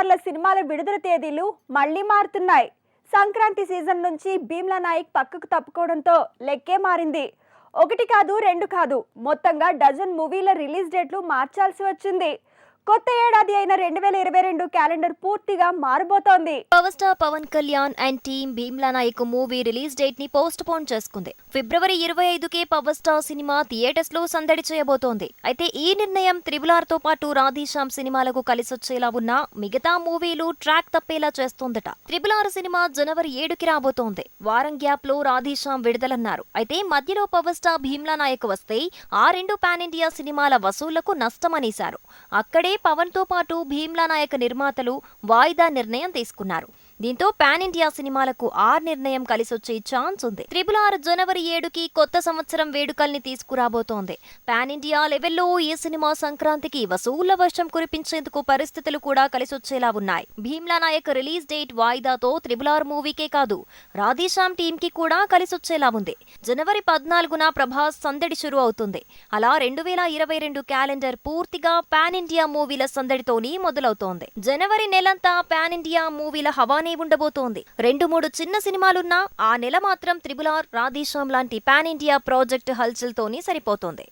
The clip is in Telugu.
స్టార్ల సినిమాల విడుదల తేదీలు మళ్లీ మారుతున్నాయి. సంక్రాంతి సీజన్ నుంచి భీమ్లా నాయక్ పక్కకు తప్పుకోవడంతో లెక్కే మారింది. ఒకటి కాదు రెండు కాదు, మొత్తంగా డజన్ మూవీల రిలీజ్ డేట్లు మార్చాల్సి వచ్చింది. కొత్త ఏడాది అయిన 2022 క్యాలెండర్ పూర్తిగా మారబోతోంది. Power star Pawan Kalyan and team Bheemla Nayak movie release date ని పోస్ట్ పోన్ చేసుకుంది. ఫిబ్రవరి 25కే పవర్ స్టార్ సినిమా థియేటర్స్ లో సందడి చేయబోతోంది. అయితే ఈ నిర్ణయం త్రిబుల్ తో పాటు రాధేశ్యామ్ సినిమాలకు కలిసొచ్చేలా ఉన్న మిగతా మూవీలు ట్రాక్ తప్పేలా చేస్తోందట. త్రిబుల్ సినిమా జనవరి 7కి రాబోతోంది. వారం గ్యాప్ లో రాధేశ్యామ్ విడుదలన్నారు. అయితే మధ్యలో పవర్ స్టార్ భీమ్లా నాయక్ వస్తే ఆ రెండు పాన్ ఇండియా సినిమాల వసూళ్లకు నష్టమనేశారు. అక్కడే పవన్ తో పాటు భీమ్లా నాయక్ నిర్మాతలు వాయిదా నిర్ణయం తీసుకున్నారు. దీంతో పాన్ ఇండియా సినిమాలకు నిర్ణయం కలిసొచ్చే ఛాన్స్ ఉంది. త్రిబుల్ జనవరి 7కి కొత్త సంవత్సరం వేడుకల్ని తీసుకురాబోతోంది. పాన్ ఇండియా లెవెల్లో ఈ సినిమా సంక్రాంతికి వసూళ్ల వర్షం కురిపించేందుకు పరిస్థితులు కూడా కలిసొచ్చేలా ఉన్నాయి. భీమ్లా నాయక్ రిలీజ్ డేట్ వాయిదాతో త్రిబుల్ మూవీకే కాదు, రాధేశ్యామ్ టీమ్ కి కూడా కలిసొచ్చేలా ఉంది. జనవరి 14న ప్రభాస్ సందడి షురు అవుతుంది. అలా 2022 క్యాలెండర్ పూర్తిగా పాన్ ఇండియా మూవీల సందడితోని మొదలవుతోంది. జనవరి నెలంతా పాన్ ఇండియా మూవీల హవానే ఉండబోతోంది. 2-3 చిన్న సినిమాలున్నా ఆ నెల మాత్రం త్రిబుల్ రాధేశ్యామ్ లాంటి పాన్ ఇండియా ప్రాజెక్ట్ హల్చల్ తోని సరిపోతోంది.